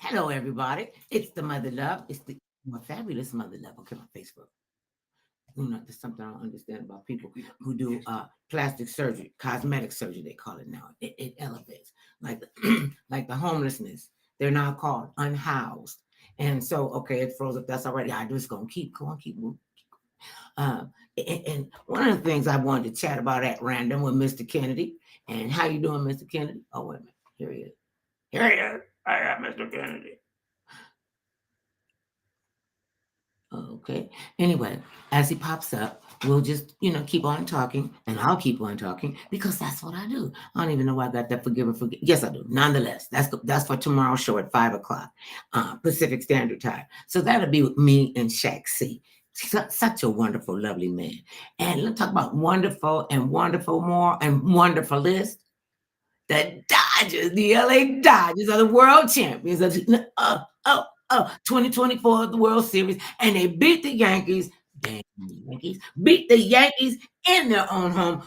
Hello, everybody. It's the Mother Love. It's the more fabulous Mother Love. Okay, on Facebook. There's something I don't understand about people who do plastic surgery, cosmetic surgery. They call it now. It elevates like like the homelessness. They're now called unhoused, and so okay, it froze up. That's already. I just gonna keep going, keep moving. And one of the things I wanted to chat about at random with Mr. Kennedy. And how you doing, Mr. Kennedy? Oh wait a minute. Here he is. Here he is. I got Mr. Kennedy. Okay. Anyway, as he pops up, we'll just, keep on talking, and I'll keep on talking because that's what I do. I don't even know why I got that forgive and forget. Yes, I do. Nonetheless, that's for tomorrow's show at 5 o'clock Pacific Standard Time. So that'll be with me and Shaq C. Such a wonderful, lovely man. And let's talk about wonderful and wonderful more and wonderful list. The Dodgers, the LA Dodgers are the world champions of 2024 the World Series, and they beat the Yankees. Damn Yankees beat the Yankees in their own home.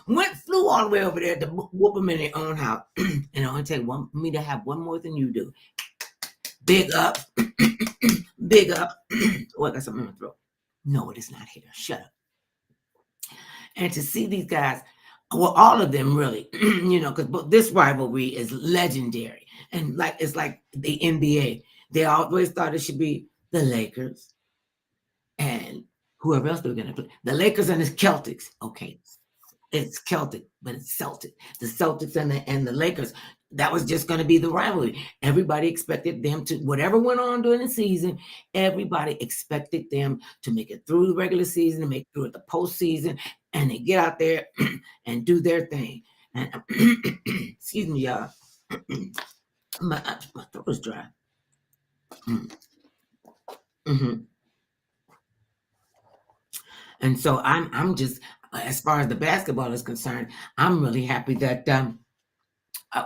Flew all the way over there to whoop them in their own house. And it only take me to have one more than you do. Big up, big up. Oh, I got something in my throat. No, it is not here. Shut up. And to see these guys, well, all of them really, because this rivalry is legendary. And it's like the NBA. They always thought it should be the Lakers and whoever else they were going to play. The Lakers and the Celtics. Okay, it's Celtic, but it's Celtic. The Celtics and the Lakers. That was just going to be the rivalry. Everybody expected them to, whatever went on during the season, everybody expected them to make it through the regular season, to make it through the postseason, and they get out there and do their thing. And excuse me, y'all. my throat is dry. Mm-hmm. And so I'm just, as far as the basketball is concerned, I'm really happy that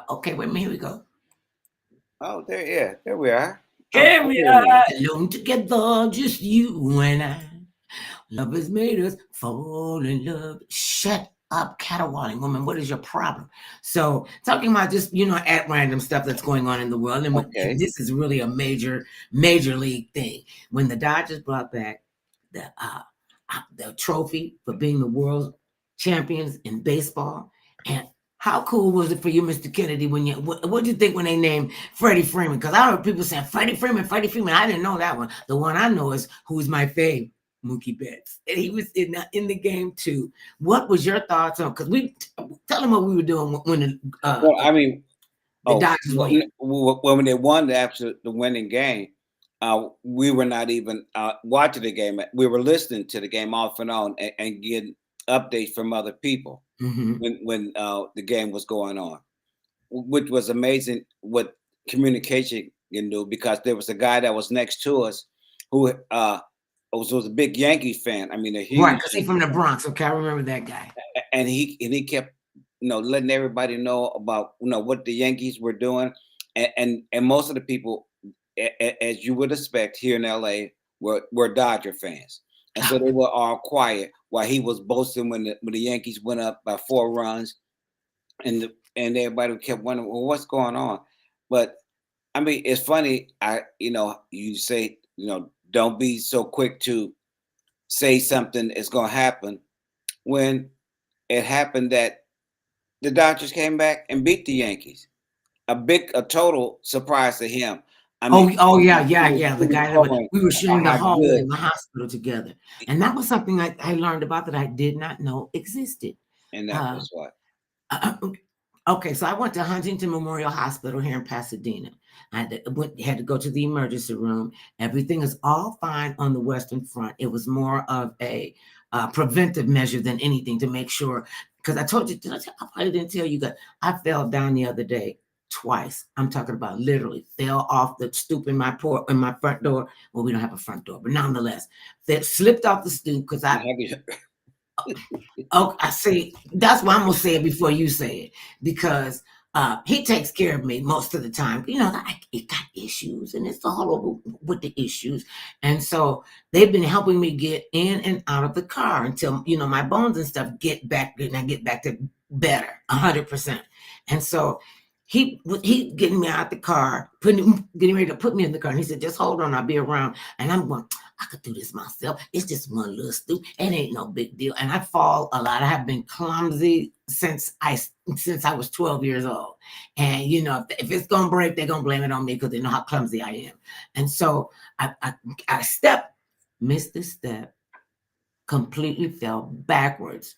okay, wait a minute, here we go. Oh, there we are. Here we are, alone together, just you and I. Love has made us fall in love. Shut up, caterwauling woman. What is your problem? So, talking about just, at random stuff that's going on in the world. And this is really a major league thing. When the Dodgers brought back the trophy for being the world champions in baseball, and how cool was it for you, Mr. Kennedy, when what did you think when they named Freddie Freeman? Because I heard people saying Freddie Freeman. I didn't know that one. The one I know is who's my fave, Mookie Betts, and he was in the game too. What was your thoughts on? Because we tell them what we were doing when the Dodgers won. When they won the winning game, we were not even watching the game. We were listening to the game off and on and getting updates from other people when the game was going on, which was amazing what communication can do, because there was a guy that was next to us who was a big Yankee fan. I mean, a huge, right, because he's from the Bronx. Okay, I remember that guy. And he kept letting everybody know about what the Yankees were doing, and most of the people, as you would expect here in LA, were Dodger fans. And so they were all quiet while he was boasting when the Yankees went up by 4 runs, and everybody kept wondering, well, what's going on? But I mean, it's funny. You say, don't be so quick to say something is going to happen when it happened that the Dodgers came back and beat the Yankees. A total surprise to him. I mean, yeah. The guy that we were sharing the hallway in the hospital together, and that was something I learned about that I did not know existed. And that was what. Okay, so I went to Huntington Memorial Hospital here in Pasadena. I had to go to the emergency room. Everything is all fine on the Western Front. It was more of a preventive measure than anything to make sure. Because I told you, I probably didn't tell you that I fell down the other day. Twice. I'm talking about literally fell off the stoop in my front door. Well, we don't have a front door, but nonetheless, that slipped off the stoop because I see. That's why I'm gonna say it before you say it, because he takes care of me most of the time. It got issues, and it's all over with the issues, and so they've been helping me get in and out of the car until my bones and stuff get back, and I get back to better, 100%, and so. he getting me out the car, getting ready to put me in the car, and he said, "Just hold on, I'll be around." And I'm going, I could do this myself. It's just one little stoop. It ain't no big deal. And I fall a lot. I have been clumsy since I was 12 years old. And you know, if it's gonna break, they're gonna blame it on me because they know how clumsy I am. And so I stepped, missed the step, completely fell backwards.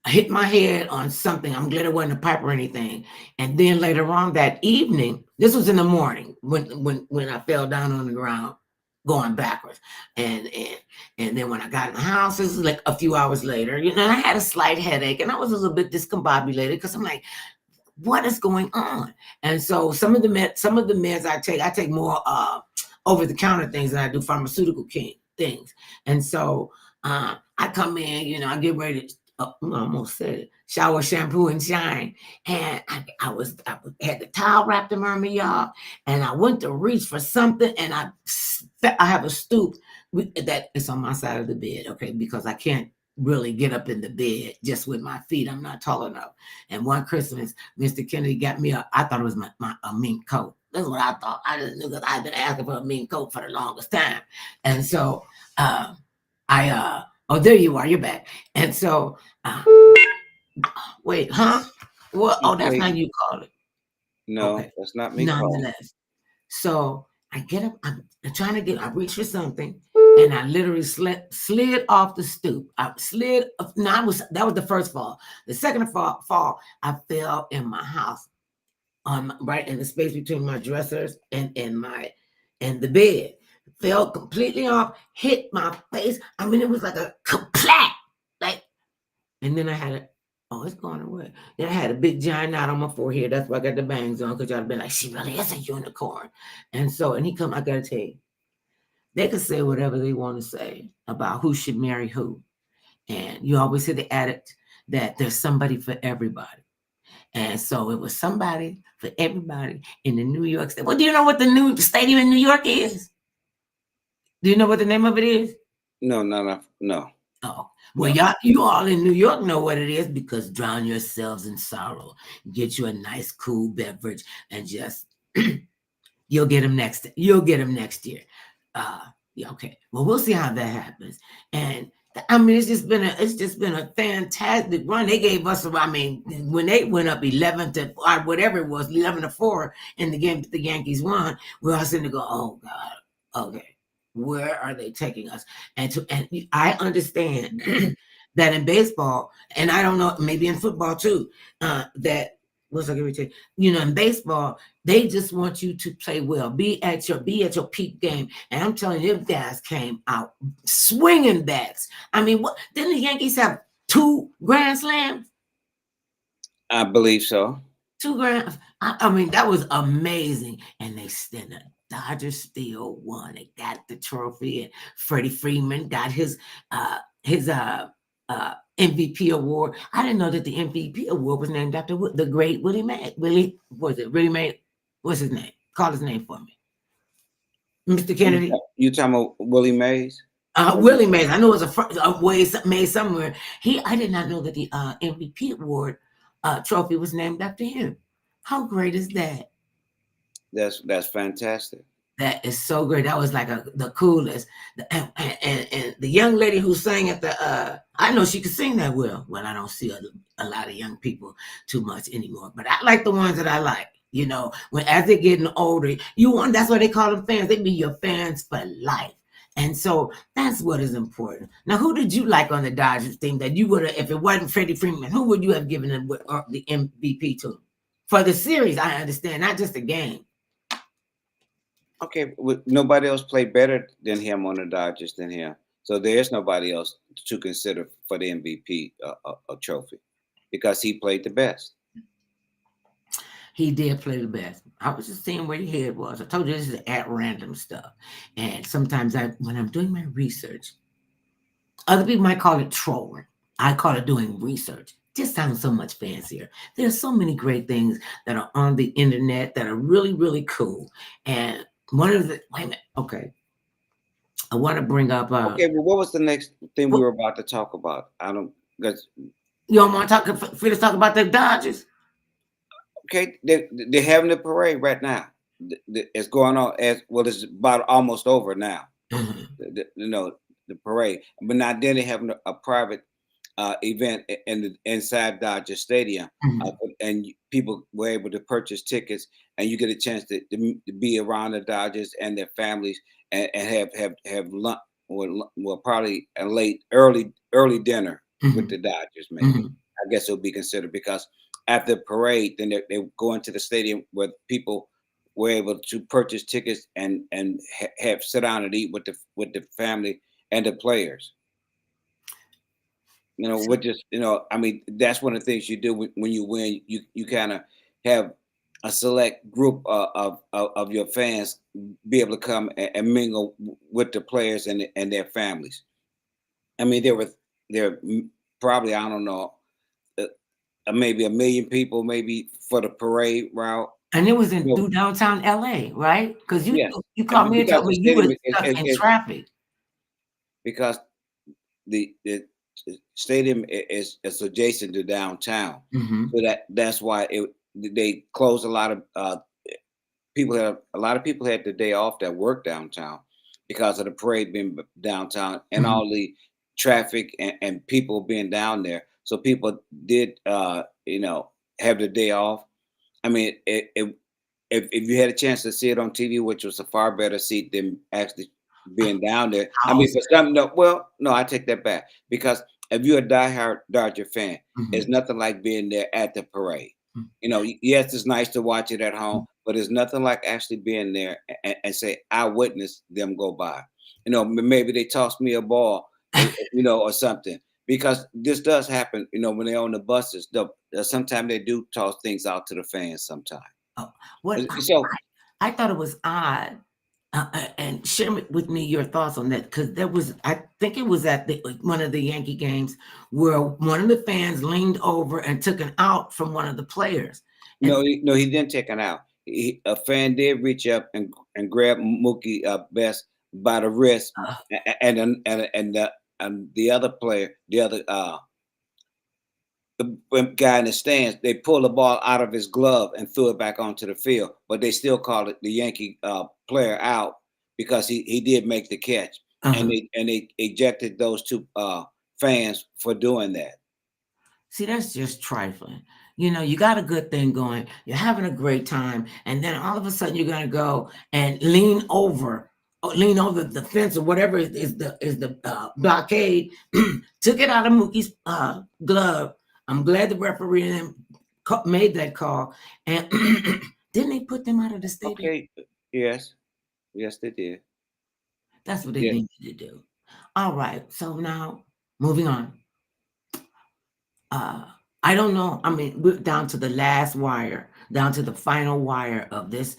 I hit my head on something. I'm glad it wasn't a pipe or anything. And then later on that evening, this was in the morning when I fell down on the ground going backwards. And then when I got in the house, this was like a few hours later, you know, I had a slight headache and I was a little bit discombobulated because I'm like, what is going on? And so some of the meds I take more over the counter things than I do pharmaceutical things. And so I come in, you know, I get ready to I almost said it. Shower, shampoo, and shine. And I had the towel wrapped around me, y'all. And I went to reach for something, and I have a stoop that is on my side of the bed, okay, because I can't really get up in the bed just with my feet. I'm not tall enough. And one Christmas, Mr. Kennedy got me I thought it was a mink coat. That's what I thought. I didn't know because I've been asking for a mink coat for the longest time. And so oh, there you are. You're back. And so, wait, huh? Well, oh, that's Okay. not you call it. No, Okay. that's not me calling. Nonetheless. So I get up, I'm trying to I reach for something, and I literally slid off the stoop. I slid, no, that was the first fall. The second fall, I fell in my house, right in the space between my dressers and the bed. Fell completely off, hit my face. I mean, it was like a clap, like, and then I had a, oh, it's going away. Then I had a big giant knot on my forehead. That's why I got the bangs on, because y'all been like, she really is a unicorn. And so, and I gotta tell you, they can say whatever they want to say about who should marry who. And you always hear the adage that there's somebody for everybody. And so it was somebody for everybody in the New York State. Well, do you know what the new stadium in New York is? Do you know what the name of it is? No, no. Oh, well, you all in New York know what it is because drown yourselves in sorrow. Get you a nice, cool beverage and just you'll get them next. You'll get them next year. Yeah, okay. Well, we'll see how that happens. And I mean, it's just been a fantastic run. They gave us, I mean, when they went up 11 to or whatever it was, 11-4 in the game that the Yankees won, we all sitting there go, oh God, okay, where are they taking us? And I understand that in baseball, and I don't know, maybe in football too, that what's I going to tell you? You know, in baseball, they just want you to play well, be at your peak game. And I'm telling you, them guys came out swinging bats. I mean, what didn't the Yankees have 2 grand slams? I believe so. 2 grand. I mean, that was amazing. And the Dodgers still won. They got the trophy, and Freddie Freeman got his MVP award. I didn't know that the MVP award was named after the great Willie May. Willie May? What's his name? Call his name for me. Mr. Kennedy? You talking about Willie Mays? Willie Mays. I know it was a way made somewhere. I did not know that the MVP award trophy was named after him. How great is that? That's fantastic. That is so great. That was like the coolest. And the young lady who sang at the, I know she could sing that well. Well, I don't see a lot of young people too much anymore, but I like the ones that I like. You know, as they're getting older, that's why they call them fans. They be your fans for life. And so that's what is important. Now, who did you like on the Dodgers team that you would have, if it wasn't Freddie Freeman, who would you have given the MVP to? For the series, I understand, not just the game. Okay, nobody else played better than him on the Dodgers than him. So there's nobody else to consider for the MVP trophy because he played the best. He did play the best. I was just seeing where your head was. I told you this is at random stuff. And sometimes when I'm doing my research, other people might call it trolling. I call it doing research. Just sounds so much fancier. There's so many great things that are on the internet that are really, really cool. And wait a minute. Okay. I want to bring up. Okay, well, what was the next thing we were about to talk about? I don't. You don't want to talk about the Dodgers? Okay, they're having the parade right now. It's going on as well. It's about almost over now. Mhm, You know, the parade, but now then they having a private event in the inside Dodger Stadium, mhm, and people were able to purchase tickets, and you get a chance to be around the Dodgers and their families, and have lunch, well, probably a late early dinner with mhm, the Dodgers. Maybe mhm. I guess it'll be considered because after the parade, then they go into the stadium where people were able to purchase tickets and have sit down and eat with the family and the players. You know, So which is, I mean, that's one of the things you do when you win. You kind of have a select group of your fans be able to come and mingle with the players and their families. I mean, probably, I don't know, uh, maybe 1 million people maybe for the parade route. and it was You in know, through downtown LA, right? Because yes, you and called me and because told the me you were stadium stuck in is traffic. because the stadium is adjacent to downtown, Mhm, so that's why they closed a lot of people had a lot of people had the day off that work downtown because of the parade being downtown and mhm. all the traffic and people being down there. So people did have the day off. I mean, if you had a chance to see it on TV, which was a far better seat than actually being down there. I mean, House. for some, no, well, no, I take that back because if you're a diehard Dodger fan, it's Mhm, nothing like being there at the parade. mm, Yes, it's nice to watch it at home, mm. but it's nothing like actually being there and say, I witnessed them go by. Maybe they tossed me a ball, or something. Because this does happen, when they're on the buses, sometimes they do toss things out to the fans sometimes. Oh, what So I thought it was odd, and share with me your thoughts on that because there was, I think it was at one of the Yankee games where one of the fans leaned over and took an out from one of the players, and no, he didn't take it out. A fan did reach up and grab Mookie Betts by the wrist, uh, and the other player, the guy in the stands, they pulled the ball out of his glove and threw it back onto the field, but they still called it the Yankee player out because he did make the catch, and uh-huh. they ejected those two fans for doing that. See, that's just trifling. You got a good thing going, you're having a great time, and then all of a sudden you're gonna go and lean over the fence or whatever is the blockade, took it out of Mookie's glove. I'm glad the referee and them made that call, and didn't they put them out of the stadium? Okay, yes, yes, they did. That's what they Yeah. needed to do. All right, so now moving on. uh I don't know. I mean, we're down to the last wire, down to the final wire of this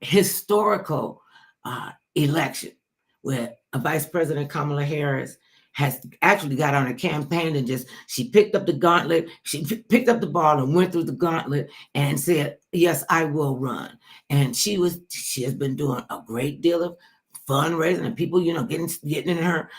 historical election, where a Vice President Kamala Harris has actually got on a campaign and just she picked up the gauntlet, she picked up the ball and went through the gauntlet and said, "Yes, I will run." And she has been doing a great deal of fundraising and people, getting in her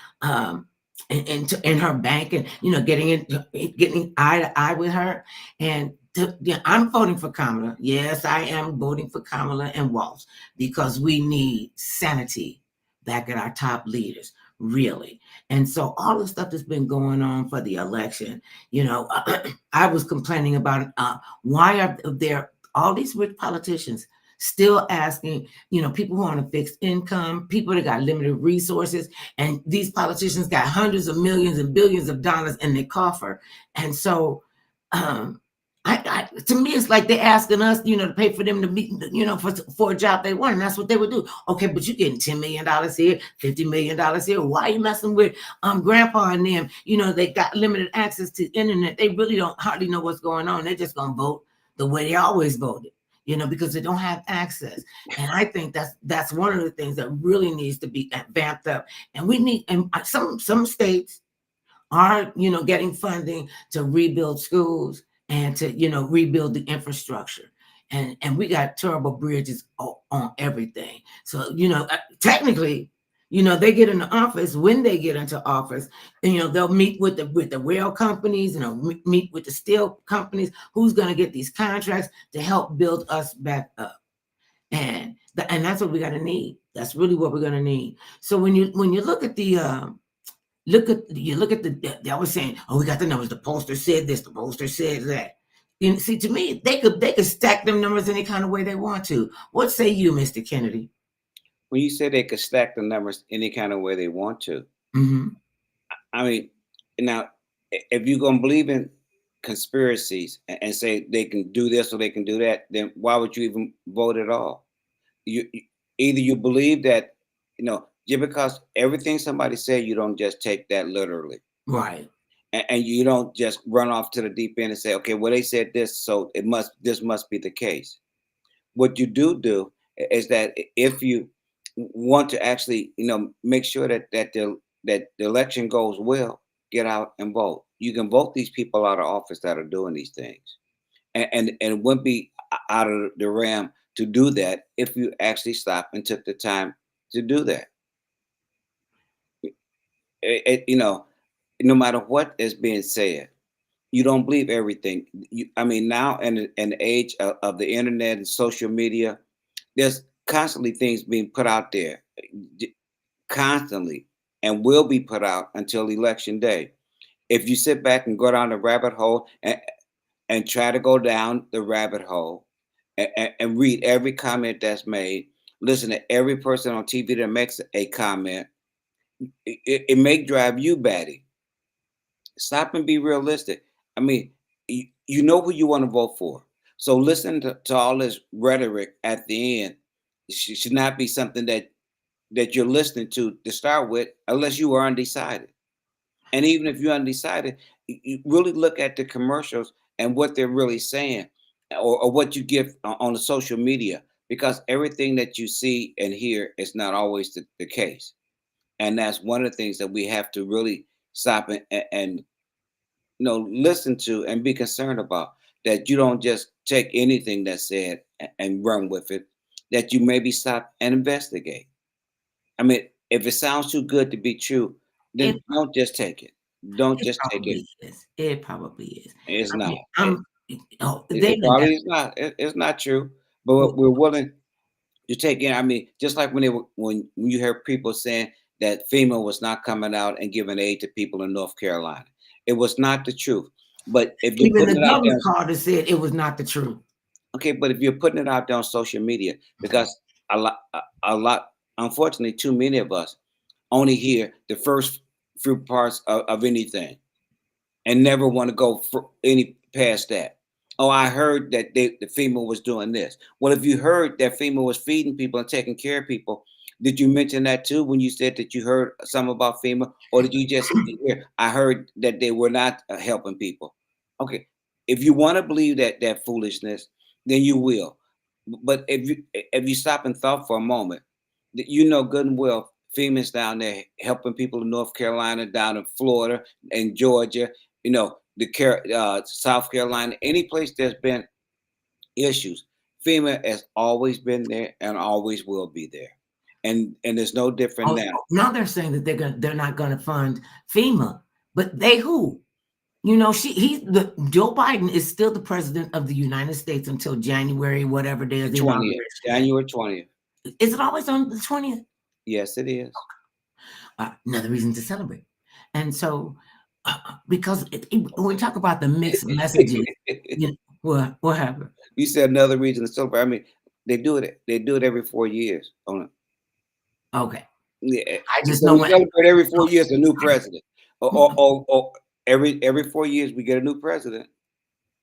in her bank and getting eye to eye with her. And yeah, I'm voting for Kamala. Yes, I am voting for Kamala and Walsh because we need sanity back at our top leaders, really. And so all the stuff that's been going on for the election, I was complaining about why are there all these rich politicians still asking, people who are on a fixed income, people that got limited resources, and these politicians got hundreds of millions and billions of dollars in their coffer. And so, to me, it's like they're asking us, to pay for them to meet, for a job they want, and that's what they would do. Okay, but you're getting $10 million here, $50 million here. Why are you messing with grandpa and them? They got limited access to the internet. They really don't hardly know what's going on. They're just gonna vote the way they always voted. Because they don't have access. And I think that's one of the things that really needs to be vamped up. And we need, and some states are, getting funding to rebuild schools and to, rebuild the infrastructure. And we got terrible bridges on everything. So, technically, They get into office. When they get into office, they'll meet with the rail companies, meet with the steel companies. Who's going to get these contracts to help build us back up? And that's what we're going to need. That's really what we're going to need. So when you look at the they always saying, oh, we got the numbers. The pollster said this. The pollster said that. See, to me, they could stack them numbers any kind of way they want to. What say you, Mr. Kennedy? When you say they could stack the numbers any kind of way they want to, I mean, now, if you're going to believe in conspiracies and say they can do this or they can do that, then why would you even vote at all? Either you believe that, just because everything somebody said, you don't just take that literally. Right. And you don't just run off to the deep end and say, okay, well, they said this, so this must be the case. What you do is that if you want to actually, make sure that the election goes well, get out and vote. You can vote these people out of office that are doing these things, and it wouldn't be out of the realm to do that if you actually stop and took the time to do that. No matter what is being said, you don't believe everything. Now in the age of the internet and social media, there's constantly things being put out there, constantly, and will be put out until election day. If you sit back and go down the rabbit hole and try to go down the rabbit hole and read every comment that's made, listen to every person on TV that makes a comment, it may drive you batty. Stop and be realistic. You know who you want to vote for. So listen to all this rhetoric at the end. It should not be something that you're listening to start with, unless you are undecided. And even if you're undecided, you really look at the commercials and what they're really saying, or what you get on the social media, because everything that you see and hear is not always the case. And that's one of the things that we have to really stop and listen to and be concerned about, that you don't just take anything that's said and run with it, that you maybe stop and investigate. If it sounds too good to be true, then don't just take it. Don't just take it. It probably is. It's not. It probably is not. It's not true. But we're willing to take in. Just like when you hear people saying that FEMA was not coming out and giving aid to people in North Carolina, it was not the truth. But if you even the government called said it was not the truth. Okay, but if you're putting it out there on social media, because a lot, unfortunately, too many of us only hear the first few parts of anything and never want to go any past that. Oh, I heard that the FEMA was doing this. Well, if you heard that FEMA was feeding people and taking care of people, did you mention that too when you said that you heard something about FEMA? Or did you just hear, I heard that they were not helping people? Okay, if you want to believe that foolishness, then you will. But if you stop and thought for a moment, good and well, FEMA's down there helping people in North Carolina, down in Florida and Georgia, South Carolina, any place there's been issues, FEMA has always been there and always will be there. And there's no different now. Now they're saying that they're not going to fund FEMA, but they who? Joe Biden is still the president of the United States until January, whatever day is the 20th, January 20th. Is it always on the 20th? Yes, it is. Another reason to celebrate. And so, because when we talk about the mixed messages, what happened? You said another reason to celebrate. They do it. They do it every 4 years. Okay. Yeah, I just know we celebrate every 4 years a new president, or every 4 years we get a new president.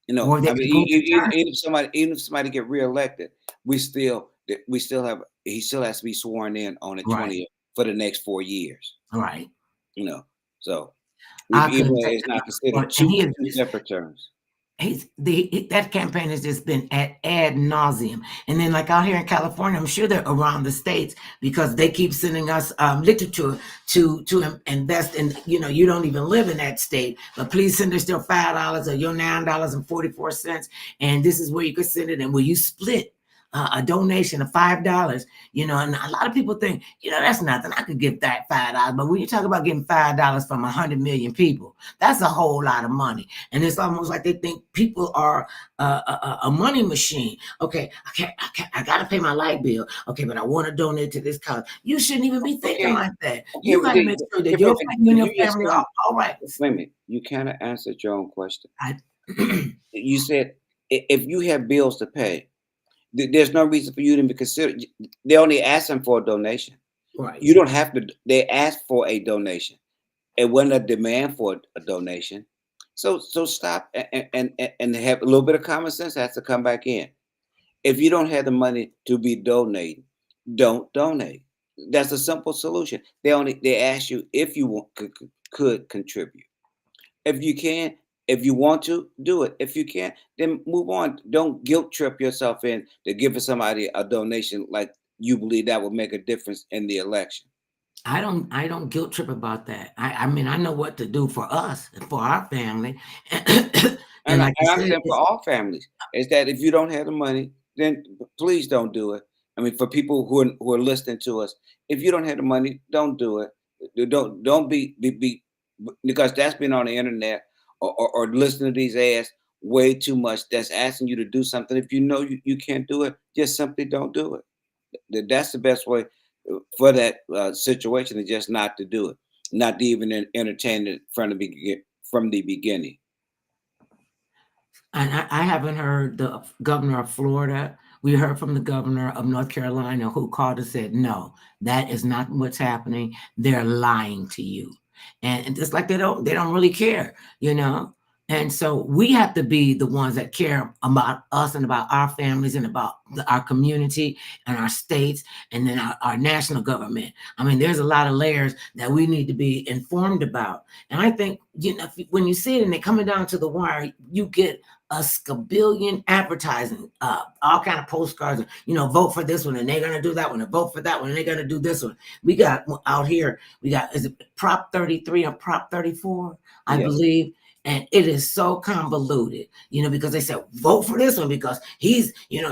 Even if somebody get reelected, he still has to be sworn in on the 20th for the next 4 years. Right. So even it's not considered two separate terms. That campaign has just been ad nauseum. And then, like out here in California, I'm sure they're around the states, because they keep sending us literature to invest in. You don't even live in that state, but please send us your $5 or your $9.44, and this is where you could send it. And will you split a donation of $5, and a lot of people think, that's nothing. I could give that $5. But when you talk about getting $5 from 100 million people, that's a whole lot of money. And it's almost like they think people are a money machine. Okay, I got to pay my light bill. Okay, but I want to donate to this cause. You shouldn't even be thinking Okay, like that. okay, You got to make sure that you and your you just family said, are all right. wait a minute, you kind of answered your own question. I, You said if you have bills to pay, there's no reason for you to be considered. They're only asking for a donation. right. You don't have to. They ask for a donation. It wasn't a demand for a donation. So stop and have a little bit of common sense has to come back in. If you don't have the money to be donating, don't donate. That's a simple solution. They ask you if you could contribute. If you can, if you want to, do it. If you can't, then move on. Don't guilt trip yourself in to giving somebody a donation like you believe that will make a difference in the election. I don't guilt trip about that. I mean, I know what to do for us and for our family. And like you And I'm said, saying for all families, is that if you don't have the money, then please don't do it. I mean, for people who are listening to us, if you don't have the money, don't do it. Don't be because that's been on the internet or listening to these ads way too much. That's asking you to do something. If you know you can't do it, just simply don't do it. That's the best way for that situation is just not to do it, not to even entertain it from the beginning. and I haven't heard the governor of Florida. We heard from the governor of North Carolina who called and said, no, that is not what's happening. They're lying to you. And just like they don't really care. And so we have to be the ones that care about us and about our families and about our community and our states and then our national government. I mean, there's a lot of layers that we need to be informed about. And I think, when you see it and they're coming down to the wire, you get a scabillion advertising, all kind of postcards, vote for this one and they're gonna do that one, and vote for that one and they're gonna do this one. We got out here, is it Prop 33 or Prop 34, I Yes. believe. And it is so convoluted, because they said vote for this one because he's, an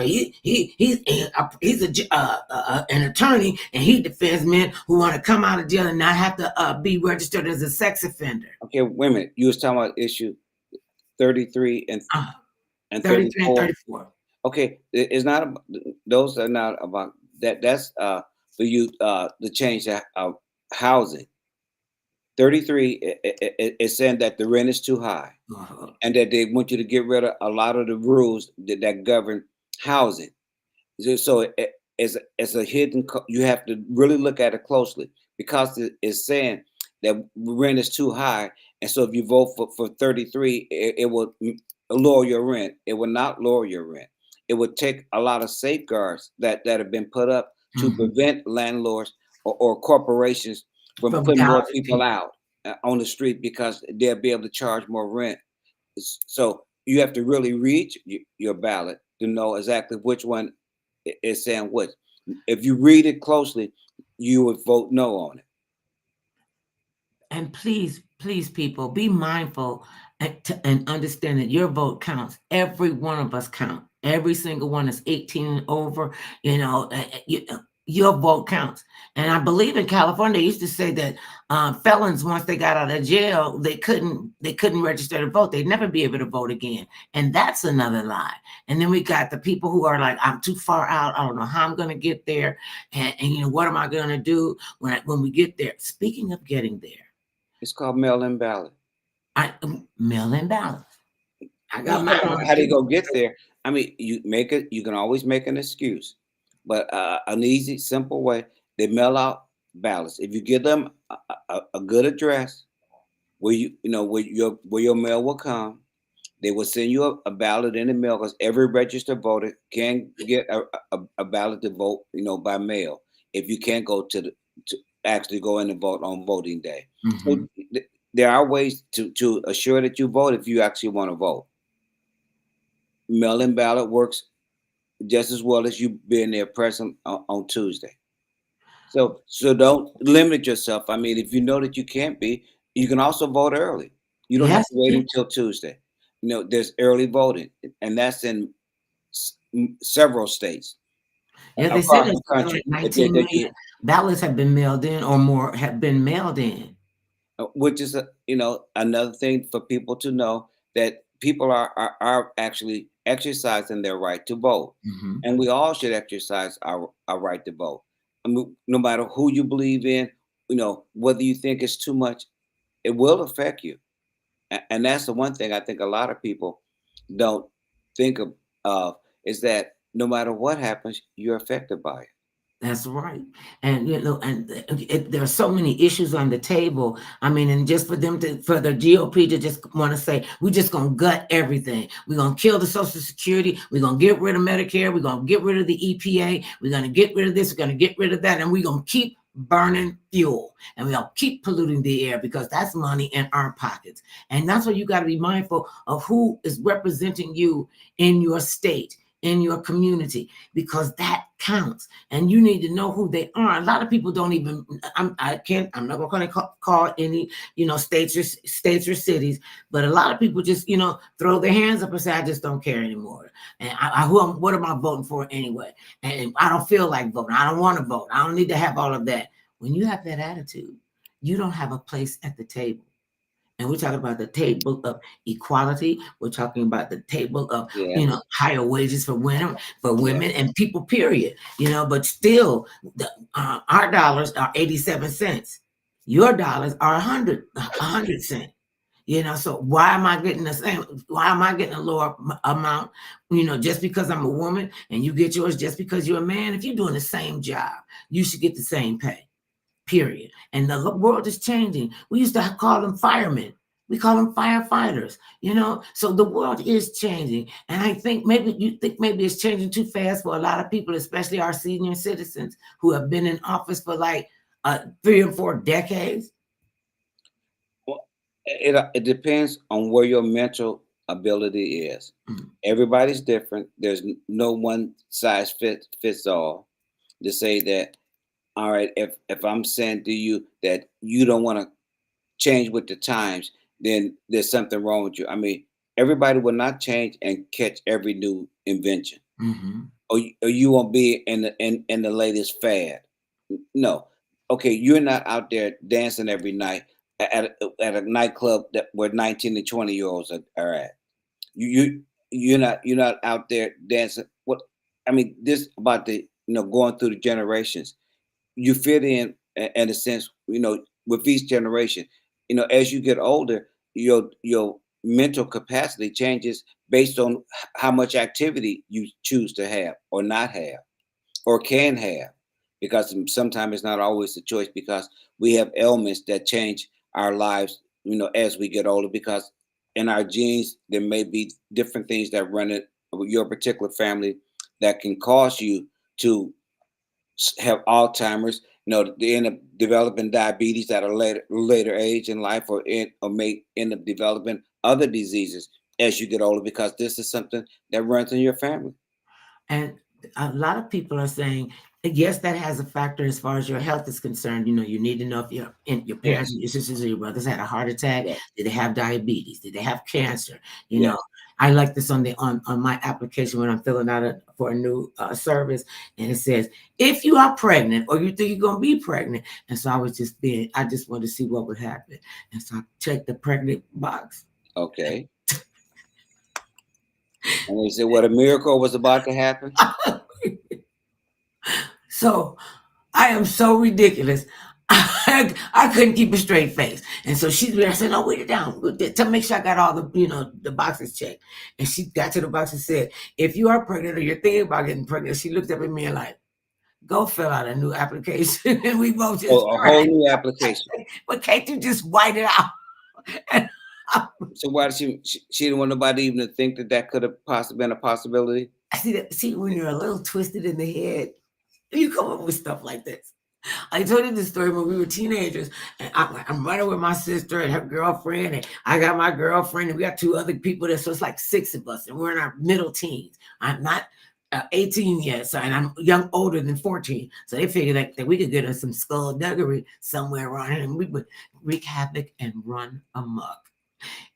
attorney and he defends men who want to come out of jail and not have to be registered as a sex offender. Okay, wait a minute. You was talking about issue 33 Uh, and 33 and 34. 34. Okay, it's not those are not about that. That's for you to change the housing. 33 is saying that the rent is too high Uh-huh. and that they want you to get rid of a lot of the rules that govern housing. So it's a hidden. You have to really look at it closely because it's saying that rent is too high, and so if you vote for 33, it will lower your rent. It will not lower your rent. It would take a lot of safeguards that have been put up to Mhm. prevent landlords or corporations from From putting more gouging people people. out on the street because they'll be able to charge more rent. So you have to really read your ballot to know exactly which one is saying what. If you read it closely, you would vote no on it. And please, people, be mindful and understand that your vote counts. Every one of us count. Every single one is 18 and over. Your vote counts. And I believe in California, they used to say that felons, once they got out of jail, they couldn't register to vote. They'd never be able to vote again. And that's another lie. And then we got the people who are like, I'm too far out. I don't know how I'm going to get there. And what am I going to do when we get there? Speaking of getting there, It's called mail-in ballot. Mail-in ballots. I Now, got mine on the how they table. go get there? I mean, you make it. You can always make an excuse, but an easy, simple way. They mail out ballots. If you give them a good address where where your mail will come, they will send you a ballot in the mail because every registered voter can get a ballot to vote, by mail. If you can't go to actually go in and vote on voting day, so Mhm. there are ways to assure that you vote if you actually want to vote. Mail-in ballot works just as well as you being there present on Tuesday. So don't limit yourself. I mean, if you know that you can't be, you can also vote early. You don't have Yes, to wait until Tuesday. There's early voting, and that's in several states. Yeah, they said across there's the something like country that, 19 that million you, ballots have been mailed in or more have been mailed in. which is another thing for people to know, that people are actually exercising their right to vote, Mhm. and we all should exercise our right to vote. I mean, no matter who you believe in, whether you think it's too much, it will affect you. And that's the one thing I think a lot of people don't think of, is that no matter what happens, you're affected by it. That's right. And there are so many issues on the table. I mean, and just for the GOP to just want to say, we're just gonna gut everything. We're gonna kill the Social Security, we're gonna get rid of Medicare, we're gonna get rid of the EPA, we're gonna get rid of this, we're gonna get rid of that, and we're gonna keep burning fuel and we're gonna keep polluting the air because that's money in our pockets. And that's why you got to be mindful of who is representing you in your state, in your community, because that counts, and you need to know who they are. A lot of people don't even. I'm not going to call any states or cities, but a lot of people just throw their hands up and say, I just don't care anymore. And what am I voting for anyway? And I don't feel like voting. I don't want to vote. I don't need to have all of that. When you have that attitude, you don't have a place at the table. And we're talking about the table of equality. We're talking about the table of Yeah, higher wages for yeah. women and people. Period. But still, our dollars are 87 cents. Your dollars are a hundred cent. So why am I getting the same? Why am I getting a lower amount? Just because I'm a woman and you get yours just because you're a man. If you're doing the same job, you should get the same pay. Period. And the world is changing. We used to call them firemen. We call them firefighters, So the world is changing. And I think maybe it's changing too fast for a lot of people, especially our senior citizens who have been in office for like 3 or 4 decades. Well, it depends on where your mental ability is. Mm. Everybody's different. There's no one size fits all. To say that, all right, if I'm saying to you that you don't want to change with the times, then there's something wrong with you. I mean, everybody will not change and catch every new invention, Mm-hmm. or you won't be in the latest fad. No, okay, you're not out there dancing every night at a nightclub that where 19 and 20-year-olds are at. You're not out there dancing. What I mean, this about the going through the generations. You fit in a sense, with each generation. As you get older, your mental capacity changes based on how much activity you choose to have or not have or can have, because sometimes it's not always the choice, because we have ailments that change our lives as we get older, because in our genes there may be different things that run it your particular family that can cause you to have Alzheimer's, they end up developing diabetes at a later age in life, or may end up developing other diseases as you get older, because this is something that runs in your family. And a lot of people are saying, yes, that has a factor as far as your health is concerned. You need to know if your parents, Yes, your sisters, or your brothers had a heart attack. yes, Did they have diabetes? Did they have cancer? You know, yes. I like this on my application when I'm filling out for a new service, and it says if you are pregnant or you think you're gonna be pregnant. And so I just wanted to see what would happen, and so I checked the pregnant box. Okay. And they said what a miracle was about to happen. So I am so ridiculous. I couldn't keep a straight face. And so I said, no, wait it down to make sure I got all the boxes checked. And she got to the box and said, if you are pregnant or you're thinking about getting pregnant, she looked up at me and like, go fill out a new application. And we both just Oh, a whole cried. new application. But can't you just white it out? And So why did she didn't want nobody even to think that could have possibly been a possibility? I see when you're a little twisted in the head, you come up with stuff like this. I told you this story when we were teenagers, and I'm running with my sister and her girlfriend, and I got my girlfriend, and we got 2 other people there, so it's like 6 of us, and we're in our middle teens. I'm not 18 yet, so and I'm older than 14, so they figured that we could get us some skullduggery somewhere around here, and we would wreak havoc and run amok.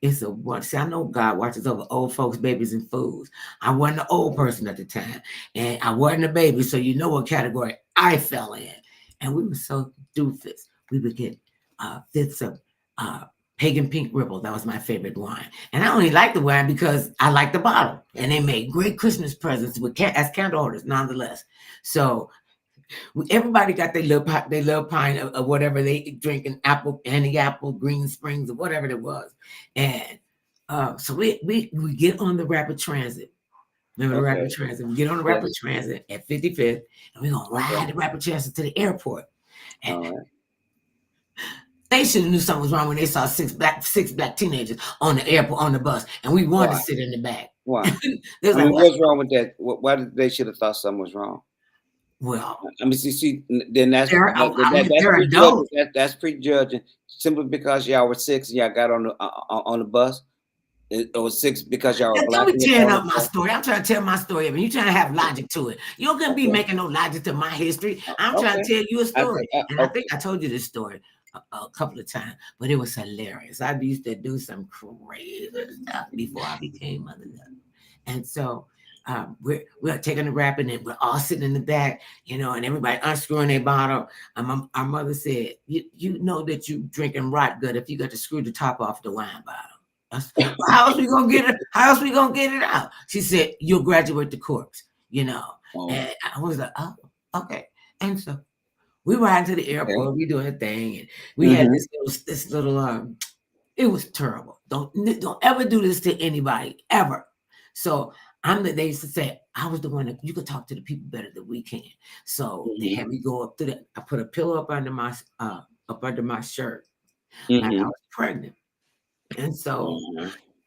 It's a one. See, I know God watches over old folks, babies, and fools. I wasn't an old person at the time, and I wasn't a baby, so you know what category I fell in. And we were so doofus. We would get fifths of uh, pagan pink ripple. That was my favorite wine, and I only liked the wine because I liked the bottle. And they made great Christmas presents with as candle holders, nonetheless. So everybody got their little pint of whatever they drinking, apple, any apple, green springs, or whatever it was. And so we get on the rapid transit. Remember the rapid Okay. transit? We get on the rapid Yes. transit at 55th, and we're gonna Okay. ride the rapid transit to the airport. And All right. they should have knew something was wrong when they saw six black teenagers on the airport on the bus, and we wanted to Why? sit in the back. Why? They was I like, mean, "What?" what's wrong with that? Why did they should have thought something was wrong? Well, I mean, then I mean, that's they're prejudging. adults. That's prejudging. Simply because y'all were six and y'all got on the bus, or six because y'all were Don't black be and you got tearing on up the my bus. story. I'm trying to tell my story, and you trying to have logic to it. You can't be Okay. making no logic to my history. I'm trying Okay. to tell you a story, and I Okay. think I told you this story a couple of times, but it was hilarious. I used to do some crazy stuff before I became Mother Love, and so we're taking the rap, and then we're all sitting in the back, and everybody unscrewing their bottle. Our mother said, "You know that you drinking rot gut if you got to screw the top off the wine bottle." How else we gonna get it? How else we gonna get it out? She said, "You'll graduate the corpse," Oh, And I was like, "Oh, okay." And so we ride to the okay. airport. We doing a thing, and we had Mm-hmm. this little. It was terrible. Don't ever do this to anybody ever. So they used to say I was the one that you could talk to the people better than we can. So they Mm-hmm. had me go up to the. I put a pillow up under my shirt, like I Mm-hmm. was pregnant, and so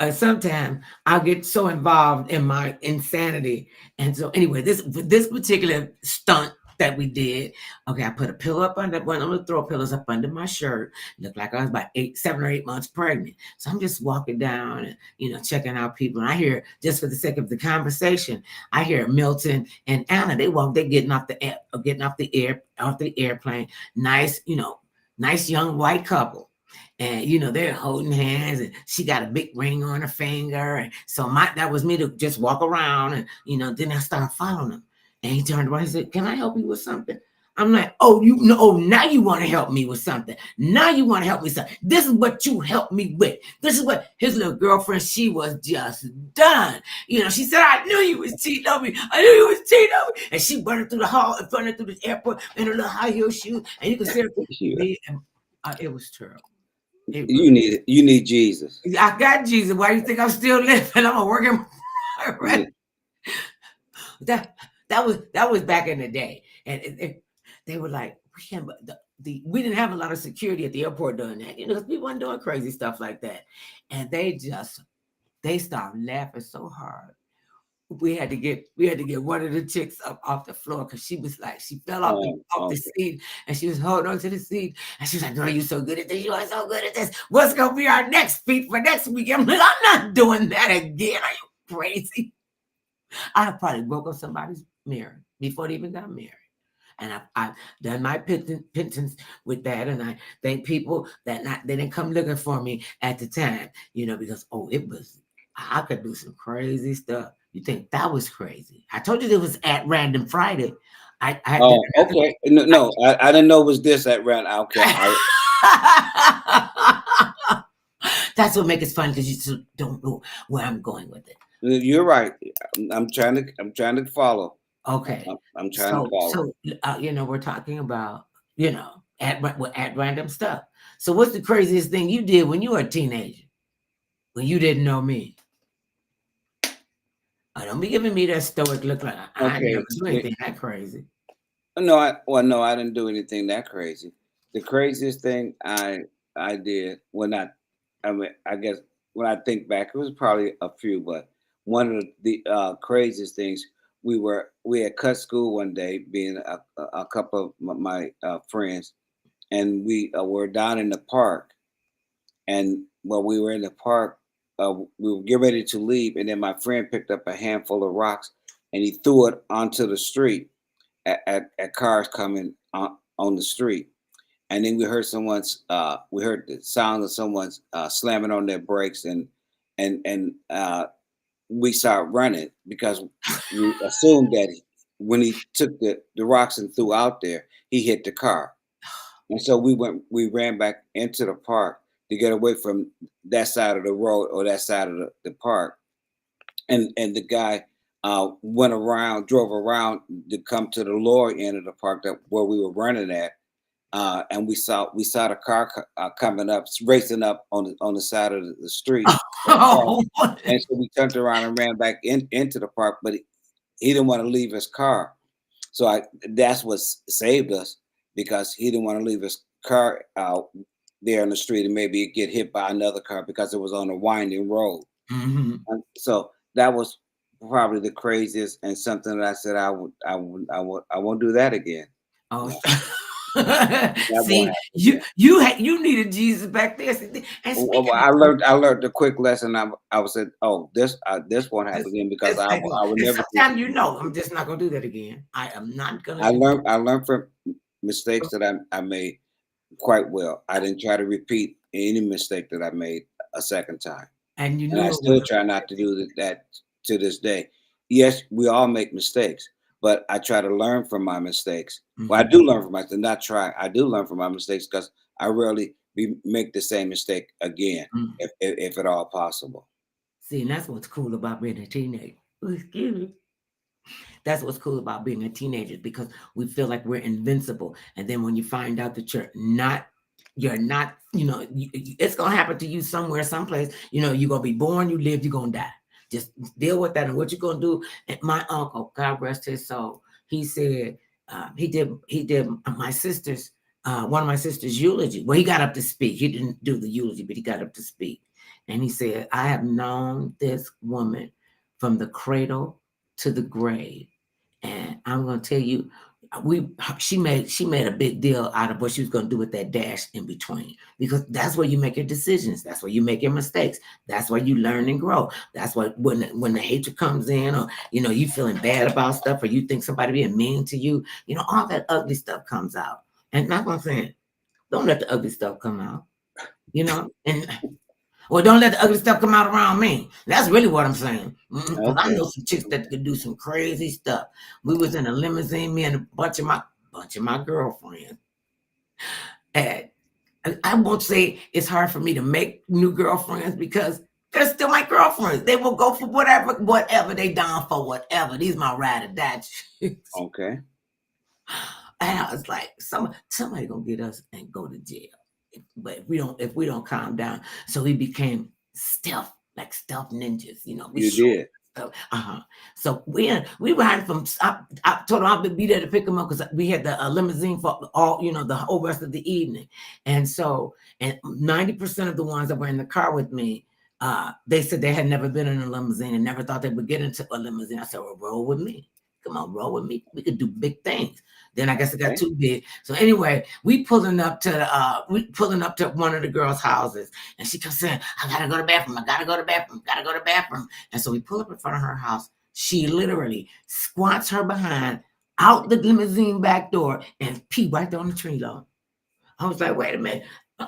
Mm-hmm. sometimes I'll get so involved in my insanity. And so anyway, this particular stunt that we did, okay, I put a pillow up under one of the throw pillows up under my shirt. Looked like I was about 7 or 8 months pregnant. So I'm just walking down and checking out people. And I hear, just for the sake of the conversation, I hear Milton and Anna. They getting off the airplane. Nice, nice young white couple. And they're holding hands, and she got a big ring on her finger. And so that was me to just walk around, and then I started following him. And he turned around and said, "Can I help you with something?" I'm like, "Oh, you know, oh, now you want to help me with something. Now you want to help me with something. This is what you helped me with. This is what his little girlfriend, she was just done. She said, "I knew you was cheating on me. I knew you was cheating on me." And she running through the hall, running through the airport in her little high heel shoes. And you can see her, me, and it was terrible. It really, You need Jesus. I got Jesus. Why do you think I'm still living? I'm a working. You that that was back in the day, and they were like, we can't. We didn't have a lot of security at the airport doing that, because people weren't doing crazy stuff like that, and they started laughing so hard. We had to get one of the chicks up off the floor, because she was like, she fell off the okay. seat, and she was holding on to the seat, and she was like, "Girl, you so good at this. You are so good at this. What's gonna be our next feat for next week?" I'm like, "I'm not doing that again. Are you crazy?" I probably broke up somebody's marriage before they even got married. And I've done my penance with that, and I thank people that they didn't come looking for me at the time, because it was, I could do some crazy stuff. You think that was crazy? I told you it was at Random Friday. I did Oh, okay. No, I didn't know it was this at round. Okay. That's what makes it fun, because you just don't know where I'm going with it. You're right. I'm trying to follow. Okay. I'm trying to So follow. so we're talking about, at random stuff. So what's the craziest thing you did when you were a teenager, when you didn't know me? Don't be giving me that stoic look like I never Okay. do anything that crazy. No, no, I didn't do anything that crazy. The craziest thing I did I mean, I guess when I think back, it was probably a few, but one of the craziest things, we had cut school one day, being a couple of my friends, and we were down in the park, and while we were in the park, we were getting ready to leave, and then my friend picked up a handful of rocks, and he threw it onto the street at cars coming on the street. and then we heard the sound of someone's slamming on their brakes, and we started running because we assumed that when he took the rocks and threw out there, he hit the car. And so we ran back into the park to get away from that side of the road or that side of the park. And the guy drove around to come to the lower end of the park that where we were running at. And we saw the car coming up, racing up on the side of the street. Oh, And so we turned around and ran back into the park, but he didn't want to leave his car. So that's what saved us, because he didn't want to leave his car out there in the street and maybe get hit by another car because it was on a winding road. mhm. And so that was probably the craziest, and something that I said I won't do that again. Oh, No, that won't see, happen you again. you needed Jesus back there. And Well, speaking of, I learned a quick lesson. I was said, oh, this won't happen again, because this ain't I going. would And never do it sometimes again. I'm just not gonna do that again. I am not gonna do. I learned from mistakes that I made quite well. I didn't try to repeat any mistake that I made a second time, And you and I knew it was still a try not to do that to this day. Yes, we all make mistakes, but I try to learn from my mistakes. Well, I mhm. do learn from my not try. I do learn from my mistakes, because I rarely make the same mistake again, Mm. if at all possible. See, and that's what's cool about being a teenager. Oh, excuse me. That's what's cool about being a teenager, because we feel like we're invincible. And then when you find out that you're not, it's gonna happen to you somewhere, someplace. You're gonna be born, you live, you're gonna die. Just deal with that. And what you're gonna do. And my uncle, God rest his soul, he said he did my sister's one of my sister's eulogy. Well, he got up to speak. He didn't do the eulogy, but he got up to speak. And he said, I have known this woman from the cradle to the grave. And I'm gonna tell you, we she made a big deal out of what she was gonna do with that dash in between, because that's where you make your decisions, that's where you make your mistakes, that's where you learn and grow. That's what when the hatred comes in, or you feeling bad about stuff, or you think somebody being mean to you, all that ugly stuff comes out. And that's what I'm saying. Don't let the ugly stuff come out, and well, don't let the ugly stuff come out around me. That's really what I'm saying. Because I Okay, know some chicks that could do some crazy stuff. We was in a limousine, me and a bunch of my girlfriends. And I won't say it's hard for me to make new girlfriends, because they're still my girlfriends. They will go for whatever they down for, whatever. These my ride or die chicks. okay. And I was like, somebody gonna get us and go to jail. But if we don't calm down. So we became stealth ninjas. We You show did. stuff. So we ran from. I told him I'd be there to pick him up, because we had the limousine for all the whole rest of the evening. And 90% of the ones that were in the car with me, they said they had never been in a limousine and never thought they would get into a limousine. I said, well, roll with me. Come on, roll with me. We could do big things. Then I guess it got Okay. too big. So anyway, we pulling up to one of the girls' houses, and she comes in. I gotta go to the bathroom. I gotta go to the bathroom. Gotta go to the bathroom. And so we pull up in front of her house. She literally squats her behind out the limousine back door and pee right there on the tree lawn. I was like, wait a minute.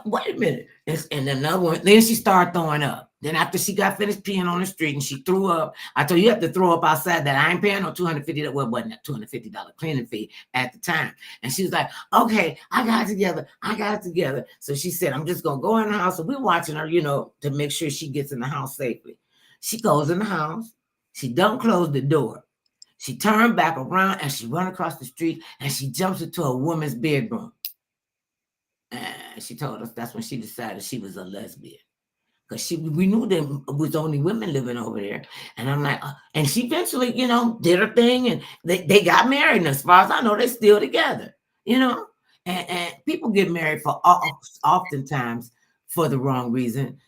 Wait a minute. And another one, then she started throwing up. Then after she got finished peeing on the street and she threw up, I told you have to throw up outside that. I ain't paying no $250. Well, wasn't that $250 cleaning fee at the time. And she was like, okay, I got it together. I got it together. So she said, I'm just going to go in the house. So we're watching her, to make sure she gets in the house safely. She goes in the house. She don't close the door. She turned back around and she run across the street and she jumps into a woman's bedroom. And she told us that's when she decided she was a lesbian, because we knew there was only women living over there. And I'm like, and she eventually, did her thing, and they got married. And as far as I know, they're still together, you know. And people get married oftentimes for the wrong reason,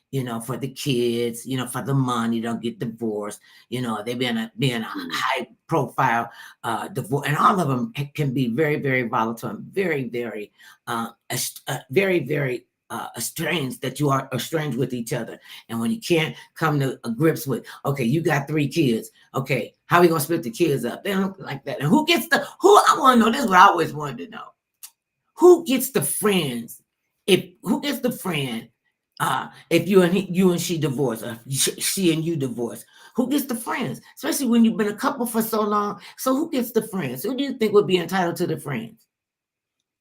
for the kids, for the money, don't get divorced, they being a high profile divorce, and all of them can be very, very volatile and very, very, very, very estranged, that you are estranged with each other. And when you can't come to grips with, okay, you got 3 kids. Okay, how are we gonna split the kids up? They don't like that. And who I want to know, this is what I always wanted to know. who gets the friends? If who gets the friend? If you and she divorce, or she and you divorce, who gets the friends? Especially when you've been a couple for so long. So who gets the friends? Who do you think would be entitled to the friends?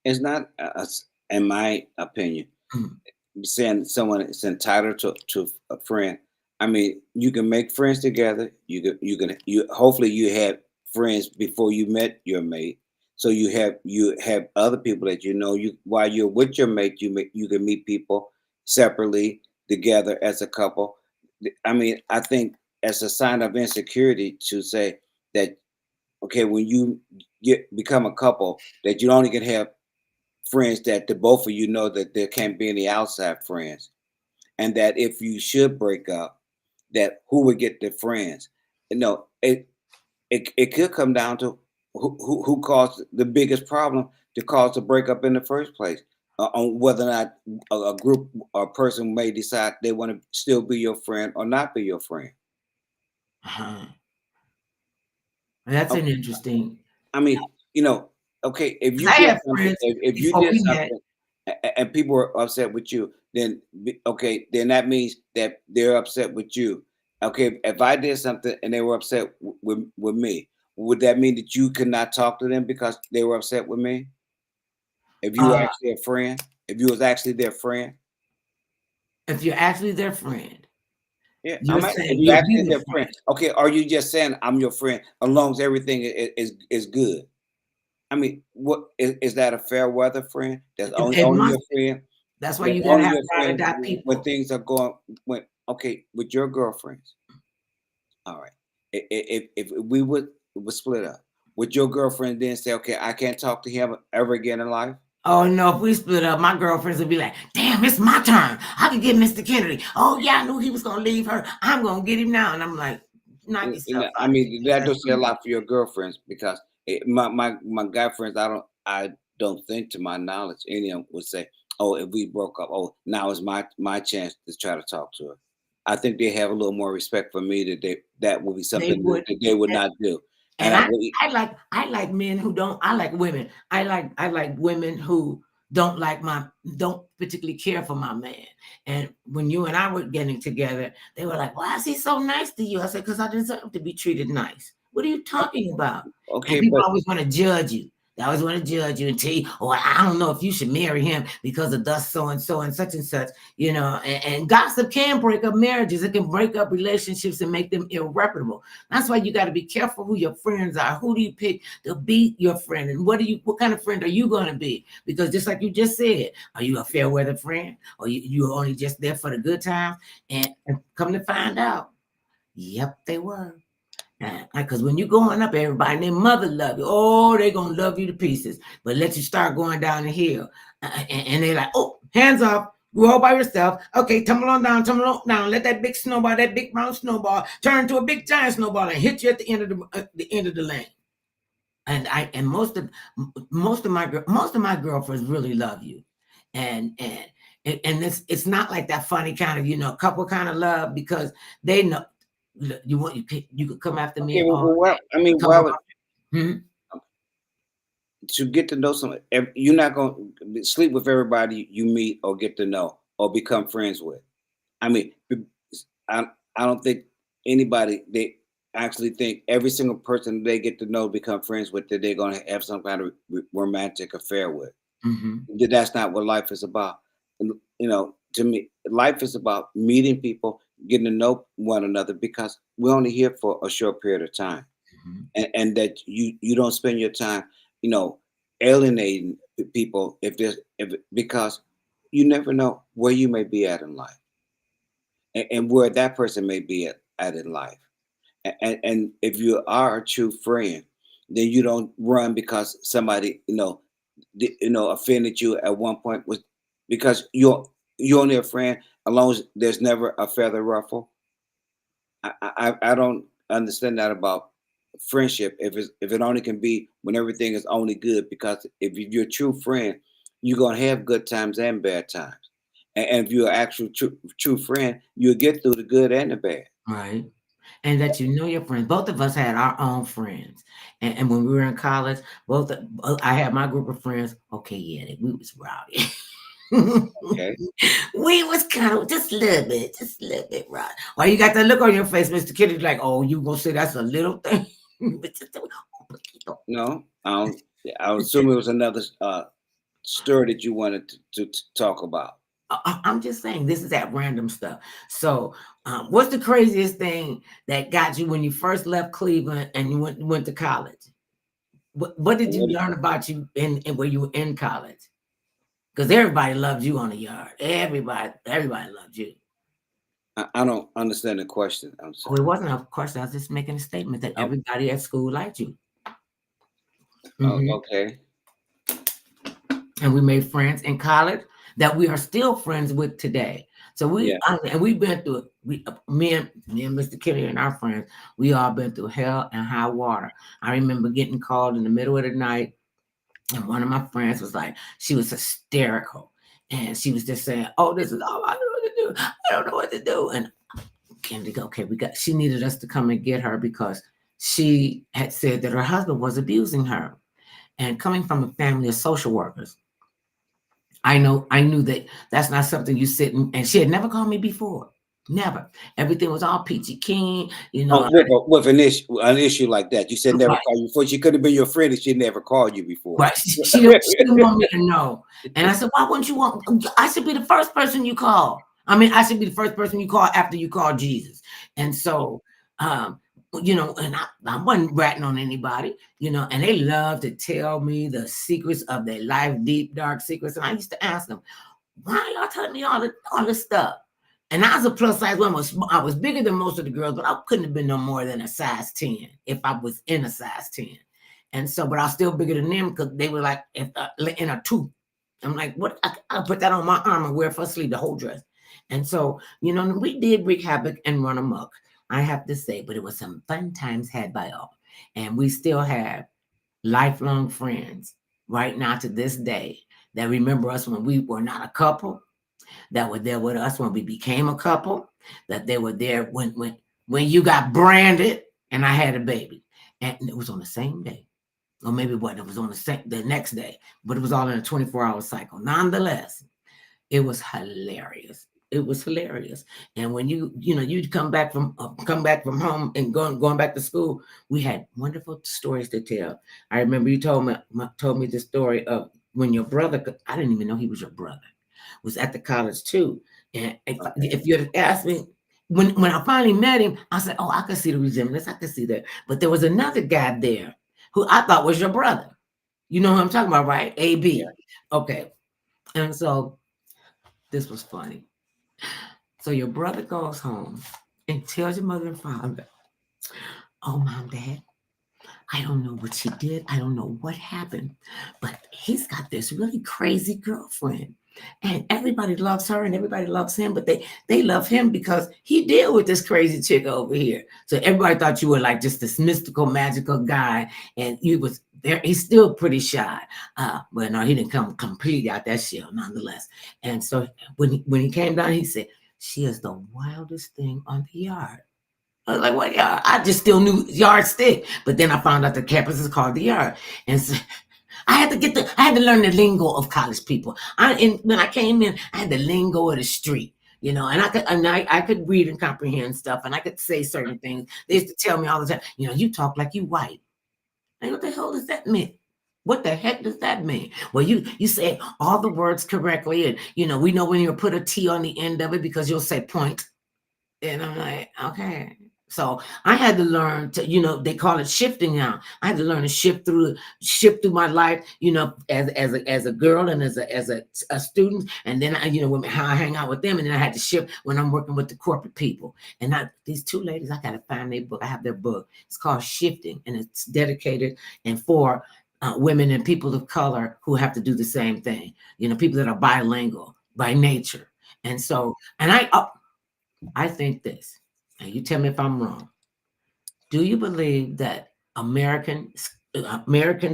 It's not us, in my opinion. Mhm. Saying someone is entitled to a friend. I mean, you can make friends together. You hopefully you had friends before you met your mate. So you have other people that you know. You while you're with your mate, you can meet people separately, together as a couple. I mean, I think as a sign of insecurity to say that, okay, when you get become a couple, that you only can have friends that the both of you know, that there can't be any outside friends, and that if you should break up, that who would get the friends. It could come down to who caused the biggest problem to cause the breakup in the first place, on whether or not a group or a person may decide they want to still be your friend or not be your friend. Uh-huh. That's an interesting. I mean, okay, if 'Cause you I did had something, friends if you before did we met. something, and people were upset with you, then okay, then that means that they're upset with you. Okay, if I did something and they were upset with me, would that mean that you could not talk to them because they were upset with me? If you were Uh, actually a friend, if you was actually their friend, if you're actually their friend, yeah, you're if saying you you'll be actually their their friend, friend. okay, are you just saying I'm your friend as long as everything is good? I mean, what is that a fair weather friend? That's It only must your be. friend. That's why That's you gotta only have your ride or friend die when people. things are going. When okay, with your girlfriends, all right. If we would split up, would your girlfriend then say, okay, I can't talk to him ever again in life? Oh no, if we split up, my girlfriends would be like, damn, it's my turn. I can get Mr. Kennedy. Oh yeah, I knew he was gonna leave her. I'm gonna get him now. And I'm like, knock yourself I out. You mean, think that that's does say a funny? lot for your girlfriends because my guy friends, I don't think, to my knowledge, any of them would say, "Oh, if we broke up, oh, now is my chance to try to talk to her." I think they have a little more respect for me, that would be They something would. that they would not do, and And I I would. I like men who don't. I like women. I like women who don't particularly care for my man. And when you and I were getting together, they were like, "Why is he so nice to you?" I said, "Because I deserve to be treated nice." What are you talking about? And Okay, people but always want to judge you. They always want to judge you and tell you, "Oh, I don't know if you should marry him because of thus so and such and such." And gossip can break up marriages. It can break up relationships and make them irreparable. That's why you got to be careful who your friends are. Who do you pick to be your friend? And what kind of friend are you going to be? Because just like you just said, are you a fair weather friend? Or you're only just there for the good times? And come to find out, yep, they were. Because when you're going up, everybody and their mother love you. Oh, they're going to love you to pieces. But let you start going down the hill. And they're like, oh, hands off. You all by yourself. Okay, tumble on down. Let that big snowball, that big brown snowball, turn to a big giant snowball and hit you at the end of the lane. And most of my girlfriends really love you, and it's not like that funny kind of couple kind of love because they know. Look, you could come after me okay, all well, day. I mean, Come why on. would Hmm? to get to know someone? You're not going to sleep with everybody you meet or get to know or become friends with. I mean, I I don't think anybody they actually think every single person they get to know, become friends with, that they're going to have some kind of romantic affair with. Hmm. That's not what life is about. And, to me, life is about meeting people, getting to know one another, because we're only here for a short period of time, Hmm. and that you don't spend your time, you know, alienating people if because you never know where you may be at in life, and where that person may be at in life. And if you are a true friend, then you don't run because somebody offended you at one point, was because you're only a friend as long as there's never a feather ruffle. I don't understand that about friendship, if it only can be when everything is only good, because if you're a true friend, you're gonna have good times and bad times, and if you're an actual true friend, you'll get through the good and the bad. Right. and that you know your friends. Both of us had our own friends, and when we were in college, I had my group of friends. Okay, yeah, we was rowdy. Okay. We was kind of just a little bit rowdy. Why you got that look on your face, Mr. Kitty? Like, oh, you gonna say that's a little thing? But No, I assume it was another story that you wanted to talk about. I'm just saying this is that random stuff. So, what's the craziest thing that got you when you first left Cleveland and you went to college? What did you What learn about you in where you were in college? Because everybody loved you on the yard. Everybody loved you. I don't understand the question. I'm Oh, sorry. it wasn't a question. I was just making a statement that Oh, everybody at school liked you. Hmm. okay. And we made friends in college that we are still friends with today. So Yeah. and we've been through me and Mr. Kitty and our friends. We all been through hell and high water. I remember getting called in the middle of the night, and one of my friends was like, she was hysterical, and she was just saying, "Oh, this is all I know what to do. I don't know what to do." And Kennedy, okay, she needed us to come and get her because she had said that her husband was abusing her. And coming from a family of social workers, I knew that that's not something you sit and she had never called me before. Never. Everything was all peachy keen, Oh, with an issue like that, you said never right. call you before. She could have been your friend if she never called you before. Right. She didn't want me to know. And I said, why wouldn't you want I should be the first person you call. I mean, I should be the first person you call after you call Jesus. And so and I wasn't ratting on anybody, and they love to tell me the secrets of their life, deep, dark secrets. And I used to ask them, why are y'all telling me all this stuff? And I was a plus size woman. I was bigger than most of the girls, but I couldn't have been no more than a size 10 if I was in a size 10. And so, but I was still bigger than them because they were like in a 2. I'm like, what? I put that on my arm and wear it for sleep, the whole dress. And so, we did wreak havoc and run amok, I have to say, but it was some fun times had by all. And we still have lifelong friends right now to this day that remember us when we were not a couple, that were there with us when we became a couple, that they were there when you got branded and I had a baby. And it was on the same day. Or maybe it was on the next day, but it was all in a 24-hour cycle. Nonetheless, it was hilarious. It was hilarious. And when you'd come back from home and going back to school, we had wonderful stories to tell. I remember you told me the story of when your brother. I didn't even know he was your brother. Was at the college too. And Okay. if you had asked me when I finally met him, I said, "Oh, I could see the resemblance. I could see that." But there was another guy there who I thought was your brother. You know who I'm talking about, right? Yeah. AB. Okay. And so this was funny. So your brother goes home and tells your mother and father, "Oh, mom, dad, I don't know what she did. I don't know what happened, but he's got this really crazy girlfriend. And everybody loves her and everybody loves him, but they love him because he deal with this crazy chick over here. So everybody thought you were like just this mystical, magical guy, and you was there. He's still pretty shy. But no, he didn't come completely out that shell nonetheless. And so when he came down, he said, she is the wildest thing on the yard. I was like, well, yeah, I just still knew yardstick. But then I found out the campus is called the yard. And so I had to learn the lingo of college people. And when I came in, I had the lingo of the street, and I could read and comprehend stuff and I could say certain things. They used to tell me all the time, you talk like you white. Like, what the hell does that mean? What the heck does that mean? Well, you say all the words correctly, and we know when you put a T on the end of it because you'll say point. And I'm like, okay. So I had to learn to, they call it shifting now. I had to learn to shift through my life, as a girl and as a student. And then how I hang out with them. And then I had to shift when I'm working with the corporate people. And these two ladies, I gotta find their book. I have their book. It's called Shifting, and it's dedicated and for women and people of color who have to do the same thing. People that are bilingual by nature. And so, and I think this, and you tell me if I'm wrong. Do you believe that American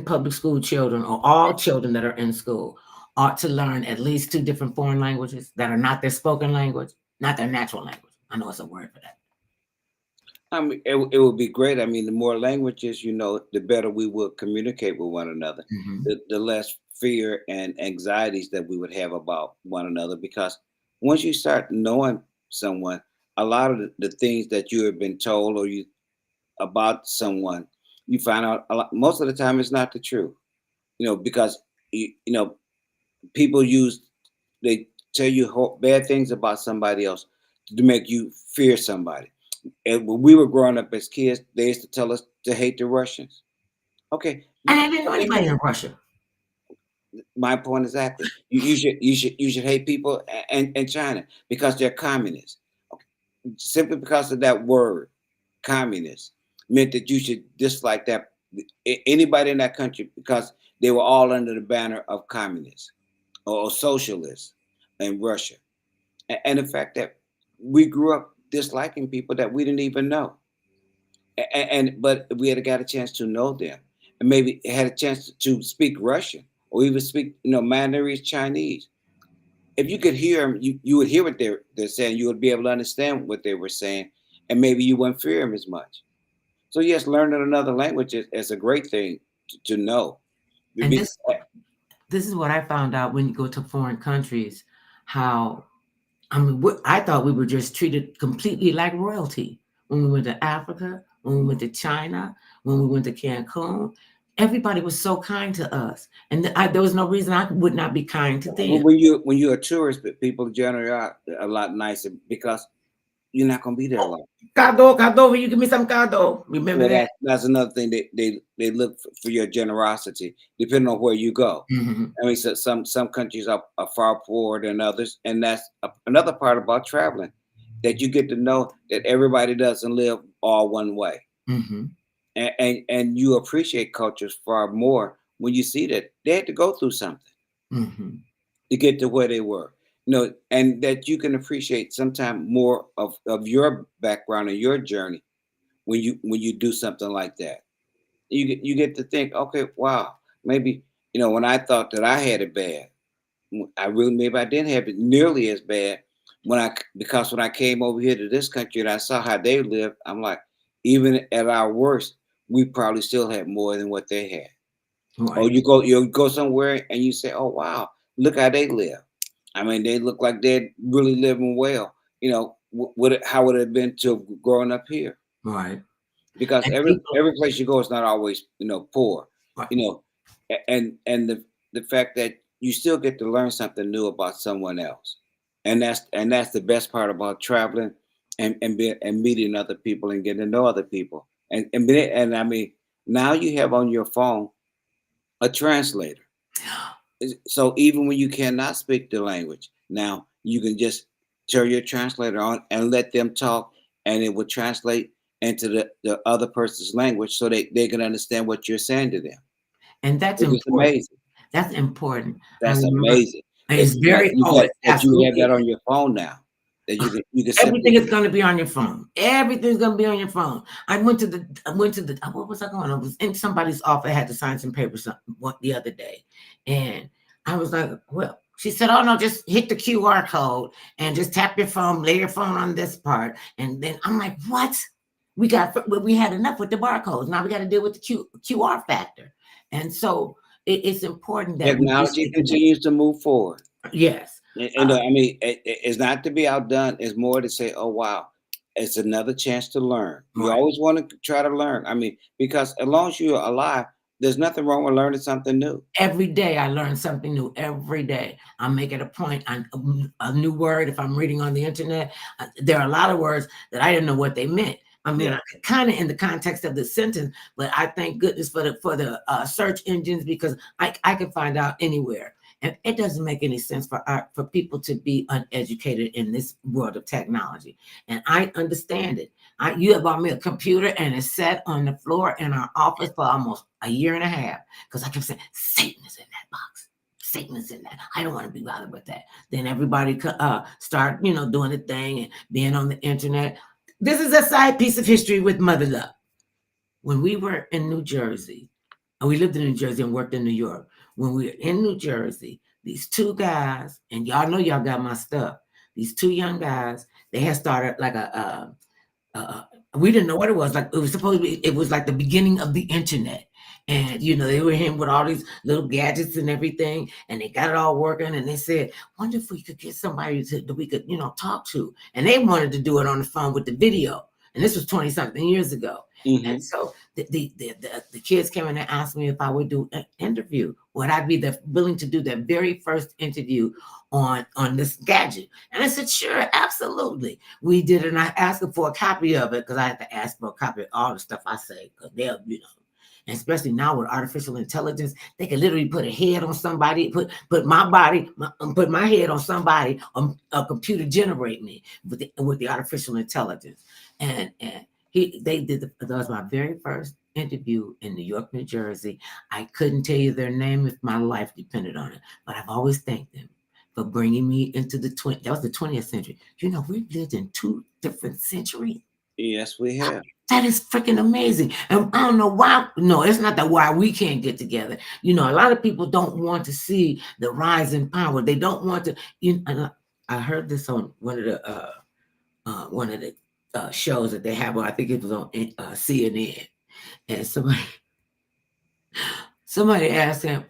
public school children, or all children that are in school, ought to learn at least 2 different foreign languages that are not their spoken language, not their natural language? I know it's a word for that. I mean, it would be great. I mean, the more languages, the better we would communicate with one another. Mhm. The less fear and anxieties that we would have about one another. Because once you start knowing someone, a lot of the things that you have been told or you about someone, you find out a lot. Most of the time, it's not the truth. Because people they tell you bad things about somebody else to make you fear somebody. And when we were growing up as kids, they used to tell us to hate the Russians. Okay, And I didn't know anybody in Russia. my point exactly. You should hate people in China because they're communists. Okay. Simply because of that word, communist, meant that you should dislike that anybody in that country because they were all under the banner of communists or socialists in Russia. And the fact that we grew up disliking people that we didn't even know. But we had got a chance to know them and maybe had a chance to speak Russian or even speak Mandarin Chinese. If you could hear them, you would hear what they're saying. You would be able to understand what they were saying, and maybe you wouldn't fear them as much. So yes, learning another language is a great thing to know. And Be- this is what I found out when you go to foreign countries, how I mean, I thought we were just treated completely like royalty when we went to Africa, when we went to China, when we went to Cancun. Everybody was so kind to us, and there was no reason I would not be kind to them. when you're a tourist, people generally are a lot nicer because you're not going to be there a lot. Cado, cado, will you give me some cado? Remember Well, that? that's another thing they look for your generosity, depending on where you go. Hmm. I mean, so some countries are far poorer than others, and that's another part about traveling, that you get to know that everybody doesn't live all one way, Hmm. and you appreciate cultures far more when you see that they had to go through something Hmm. to get to where they were. And that you can appreciate sometimes more of your background and your journey when you do something like that. You get to think, okay, wow, maybe when I thought that I had it bad, maybe I didn't have it nearly as bad because when I came over here to this country and I saw how they lived, I'm like, even at our worst, we probably still had more than what they had. Or Right, you go somewhere and you say, oh wow, look how they live. I mean, they look like they're really living well. How would it have been to have grown up here? right. Because And every place you go is not always poor. right. you know and the fact that you still get to learn something new about someone else, and that's the best part about traveling and meeting other people and getting to know other people, and I mean, now you have on your phone a translator. So even when you cannot speak the language, now you can just turn your translator on and let them talk, and it will translate into the other person's language so they can understand what you're saying to them. and that's Which is important. amazing. That's important. I That's remember amazing. That it's that very you oh, got it that you have absolutely that is. on your phone now. That you can Everything simply is going to be on your phone. Everything's going to be on your phone. I went to the what was I going? I was in somebody's office. I had to sign some papers the other day, and I was like, well, she said, oh no, just hit the QR code and just tap your phone, lay your phone on this part, and then I'm like, what? We had enough with the barcodes. Now we got to deal with the QR factor, and so it's important that we do technology stay connected. continues to move forward. Yes. And I mean, it's not to be outdone. It's more to say, oh wow, it's another chance to learn. You Right. always want to try to learn. I mean, because as long as you're alive, there's nothing wrong with learning something new. Every day I learn something new. Every day I make it a point. A new word. If I'm reading on the internet, there are a lot of words that I didn't know what they meant. I mean, Yeah. kind of in the context of the sentence, but I thank goodness for the search engines because I can find out anywhere. And it doesn't make any sense for people to be uneducated in this world of technology. And I understand it. You have bought me a computer and it's set on the floor in our office for almost a year and a half because I kept saying, Satan is in that box. Satan is in that. I don't want to be bothered with that. Then everybody start, doing the thing and being on the internet. This is a side piece of history with Mother Love. When we were in New Jersey, and we lived in New Jersey and worked in New York. When we were in New Jersey, these two guys, and y'all know y'all got my stuff. These two young guys, they had started like a We didn't know what it was. Like it was supposed to be, it was like the beginning of the internet. And they were in with all these little gadgets and everything, and they got it all working. And they said, "Wonder if we could get somebody that we could, talk to." And they wanted to do it on the phone with the video. And this was 20 something years ago. And so the kids came in and asked me if I would do an interview. Would I be willing to do the very first interview on this gadget? And I said, sure, absolutely. We did, and I asked them for a copy of it because I had to ask for a copy of all the stuff I say because they'll, and especially now with artificial intelligence, they can literally put a head on somebody, put my body, put my head on somebody, a computer generate me with the artificial intelligence. And that was my very first interview in New York, New Jersey. I couldn't tell you their name if my life depended on it, but I've always thanked them for bringing me into that was the 20th century. We've lived in 2 different centuries. Yes, we have. That is freaking amazing. And I don't know why. No, it's not that why we can't get together. A lot of people don't want to see the rise in power. They don't want to. I heard this on one of the shows that they have. I think it was on CNN. And somebody asked him.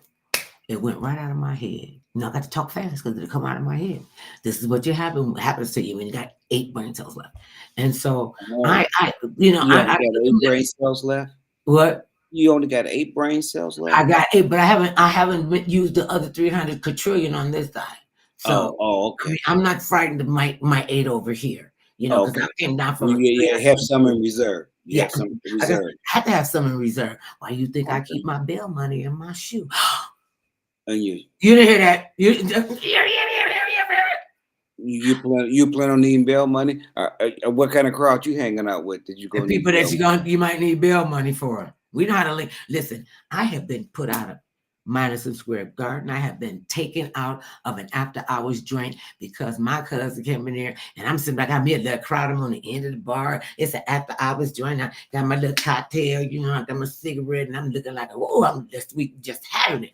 It went right out of my head. I got to talk fast because it'll come out of my head. This is what happens to you when you got 8 brain cells left. And so I got 8 brain cells left. What? You only got 8 brain cells left. I got 8, but I haven't used the other 300 quadrillion on this side. So okay. I'm not frightened of my 8 over here. Because I came down from. You have some in reserve. I had to have some in reserve. Why you think I keep my bail money in my shoe? And you didn't hear that? You plan on needing bail money? What kind of crowd you hanging out with? Did you go? The people that you might need bail money for. We know how to listen. I have been put out of Madison Square Garden. I have been taken out of an after-hours joint because my cousin came in there, and I'm sitting back. I met a little crowd. I'm on the end of the bar. It's an after-hours joint. I got my little cocktail. I got my cigarette, and I'm looking like, I'm just having it.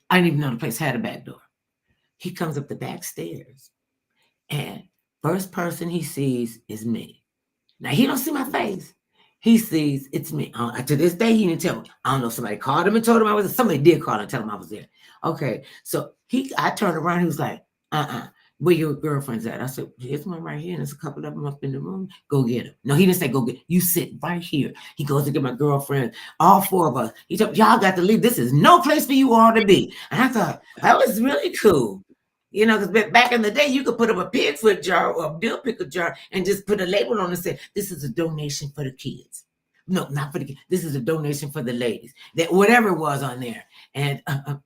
I didn't even know the place had a back door. He comes up the back stairs, and first person he sees is me. Now, he don't see my face. He sees it's me. To this day, he didn't tell me. I don't know if somebody called him and told him I was there. Somebody did call and tell him I was there. Okay, so I turned around. He was like, where your girlfriend's at? I said, here's one right here, and there's a couple of them up in the room. Go get them. No, he didn't say go get. You sit right here. He goes to get my girlfriend. All 4 of us. He told y'all got to leave. This is no place for you all to be. And I thought that was really cool. Because back in the day, you could put up a pig foot jar or a dill pickle jar and just put a label on it and say, this is a donation for the kids. No, not for the kids. This is a donation for the ladies. That whatever it was on there. And I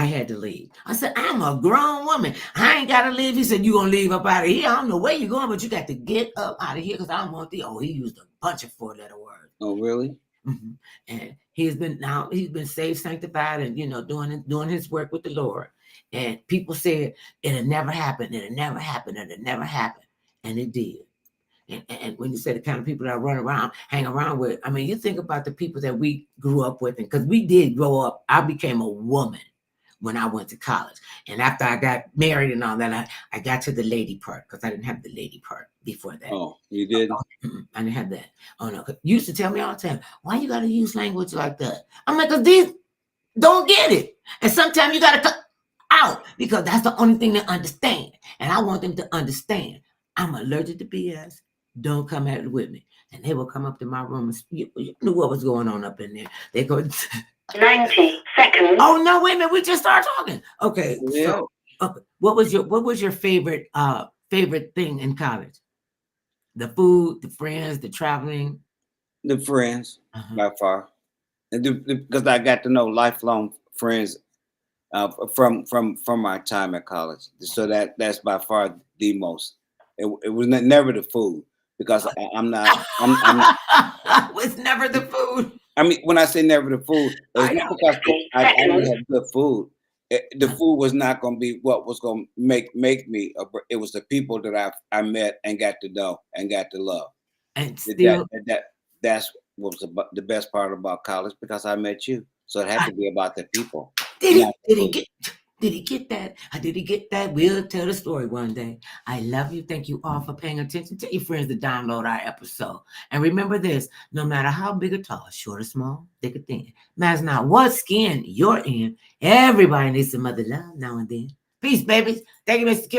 had to leave. I said, I'm a grown woman. I ain't got to leave. He said, you going to leave up out of here? I don't know where you're going, but you got to get up out of here because I don't want the. He used a bunch of 4-letter words. Oh, really? Mm-hmm. And he's been saved, sanctified, and, doing his work with the Lord. And people said, it'll never happen. It'll never happen. It'll never happen. And it did. And when you say the kind of people that I hang around with, I mean, you think about the people that we grew up with, and because we did grow up, I became a woman when I went to college. And after I got married and all that, I got to the lady part because I didn't have the lady part before that. Oh, you did? I didn't have that. Oh, no. You used to tell me all the time, why you got to use language like that? I'm like, because these don't get it. And sometimes you got to cut out because that's the only thing they understand. And I want them to understand I'm allergic to BS. Don't come at it with me. And they will come up to my room and you knew what was going on up in there. They go 90 seconds. Oh no, wait a minute, we just started talking. Okay. Yeah. So what was your favorite thing in college? The food, the friends, the traveling? The friends, by far. And because I got to know lifelong friends from my time at college. So that's by far the most. It was never the food because I'm not. It's never the food. I mean, when I say never the food, it's not because I didn't have good food. The food was not going to be what was going to make me. It was the people that I met and got to know and got to love. And still, that's what was the best part about college because I met you. So it had to be about the people. Did Did he get that? Did he get that? We'll tell the story one day. I love you. Thank you all for paying attention. Tell your friends to download our episode. And remember this, no matter how big or tall, short or small, thick or thin, matters not what skin you're in, everybody needs some mother love now and then. Peace, babies. Thank you, Mr.